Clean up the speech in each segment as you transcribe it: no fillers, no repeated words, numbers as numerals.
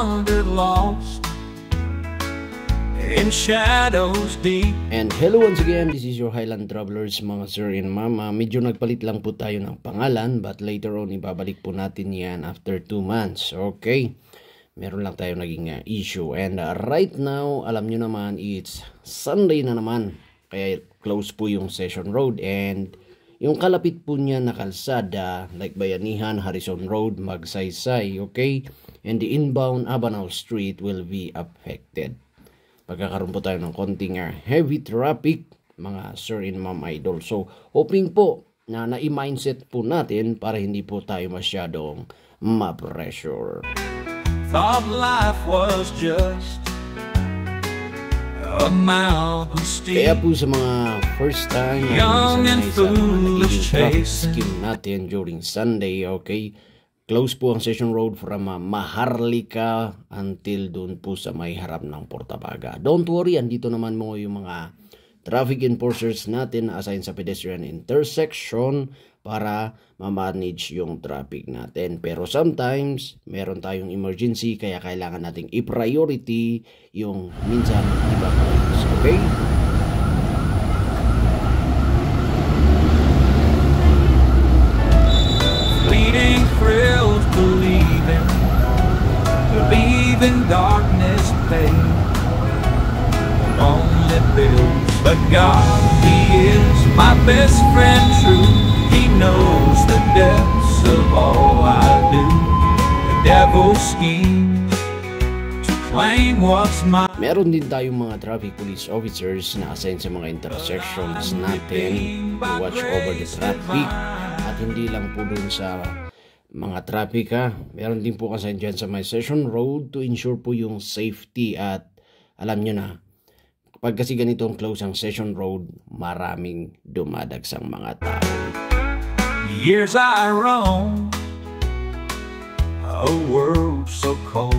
wandered lost in shadows deep. And hello once again, this is your Highland Travelers mga sir and mama. Medyo nagpalit lang po tayo ng pangalan, but later on ibabalik po natin yan after 2 months. Okay, meron lang tayo naging issue. And right now, alam nyo naman, it's Sunday na naman. Kaya close po yung Session Road. And yung kalapit po niya na kalsada, like Bayanihan, Harrison Road, Magsaysay, okay? And the inbound Abanao Street will be affected. Pagkakaroon po tayo ng konting heavy traffic, mga sir and ma'am idol. So, hoping po na na-mindset po natin para hindi po tayo masyadong ma-pressure. Thought life was just a mountain steep. Kaya po sa mga first time Young and foolish scheme natin during Sunday, okay? Close po ang Session Road from Maharlika until doon po sa may harap ng Portabaga. Don't worry, andito naman mo yung mga traffic enforcers natin assigned sa pedestrian intersection para ma-manage yung traffic natin. Pero sometimes, meron tayong emergency kaya kailangan nating i-priority yung minsan iba pa. Okay? Fleeting thrills, believe in darkness, pain, only bills. But God, He is my best friend true. He knows the depths of all I do. The devil schemes to claim what's mine. Meron din tayong mga traffic police officers na assigned sa mga intersections natin to watch over the traffic. At hindi lang po dun sa mga traffic meron din po kasi dyan sa may Session Road to ensure po yung safety. At alam nyo na, kapag kasi ganitong close ang Session Road, maraming dumadagsang mga tao. Years I roam a world so cold.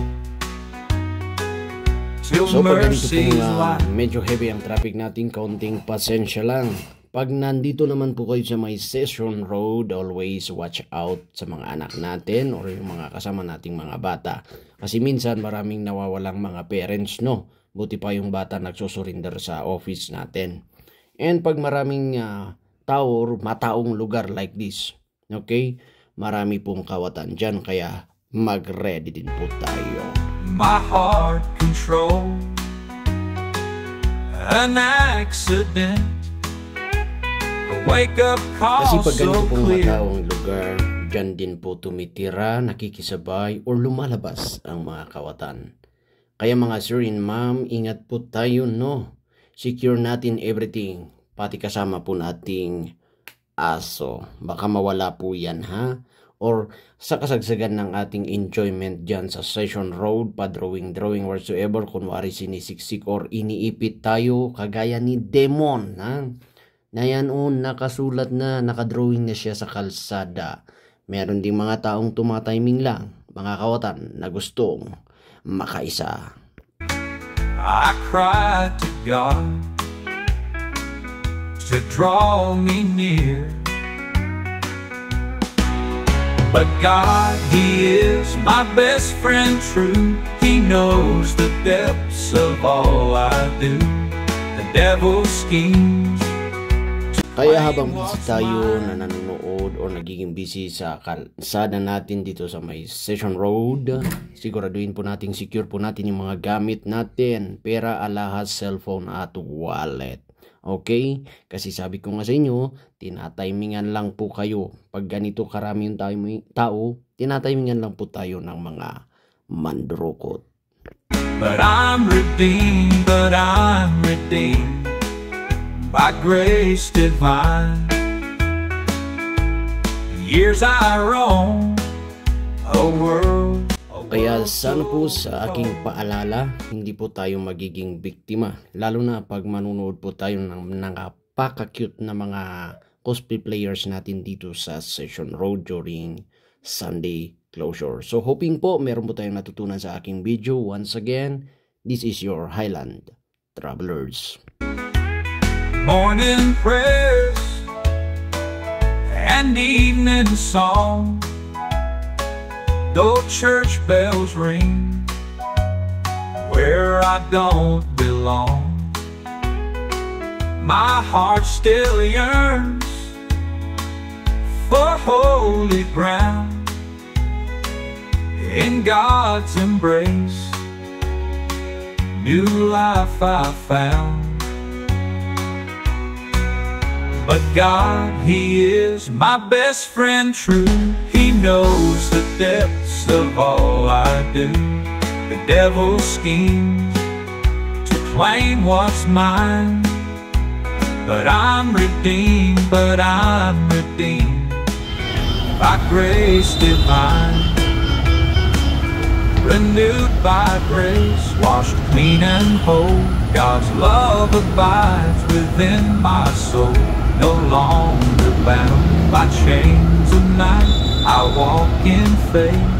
So pag ganito po medyo heavy ang traffic natin, kaunting pasensya lang. Pag nandito naman po kayo sa may Session Road, always watch out sa mga anak natin or yung mga kasama nating mga bata. Kasi minsan maraming nawawalang mga parents, no? Buti pa yung bata nagsusurinder sa office natin. And pag maraming tao or mataong lugar like this, okay? Marami pong kawatan dyan, kaya mag-ready din po tayo. My heart control an accident. Wake up call. Kasi pag ganito so pong clear. mataong lugar, dyan din po tumitira, nakikisabay, or lumalabas ang mga kawatan. Kaya mga sir and ma'am, ingat po tayo, no? Secure natin everything, pati kasama po nating aso. Baka mawala po yan, ha? Or sa kasagsagan ng ating enjoyment dyan sa Session Road, pa-drawing whatsoever, kunwari sinisiksik or iniipit tayo, kagaya ni Demon, ha? Na yan nakasulat na, nakadrawing na siya sa kalsada. Meron ding mga taong tumatiming lang, mga kawatan na gustong makaisa. I cried to God to draw me near, but God, He is my best friend true. He knows the depths of all I do. The devil schemes. Kaya habang busy tayo na nanonood o nagiging busy sa kalsada natin dito sa may Session Road, siguraduhin po natin, secure po natin yung mga gamit natin, pera, alahas, cellphone at wallet. Okay? Kasi sabi ko nga sa inyo, tinatimingan lang po kayo. Pag ganito karami yung tao, tinatimingan lang po tayo ng mga mandurukot. But I'm redeemed, by grace divine. Years I roam a world. Kaya sana po sa aking paalala, hindi po tayo magiging biktima. Lalo na pag manunood po tayo ng napaka-cute na mga cosplay players natin dito sa Session Road during Sunday closure. So hoping po meron po tayong natutunan sa aking video. Once again, this is your Highland Travelers. Morning prayers and evening song, though church bells ring, where I don't belong. My heart still yearns for holy ground in God's embrace. New life I found. But God, He is my best friend true. He knows the depths of all I do. The devil's schemes to claim what's mine. But I'm redeemed by grace divine. Renewed by grace, washed clean and whole. God's love abides within my soul. No longer bound by chains of night, I walk in faith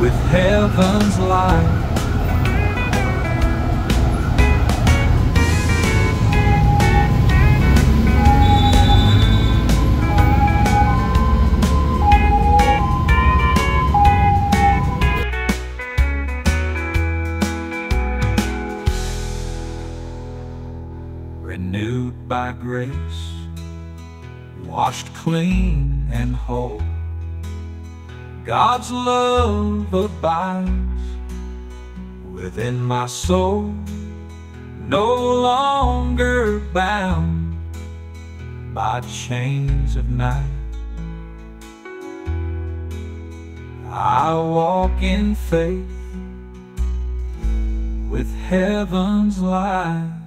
with heaven's light. Renewed by grace, washed clean and whole. God's love abides within my soul. No longer bound by chains of night, I walk in faith with heaven's light.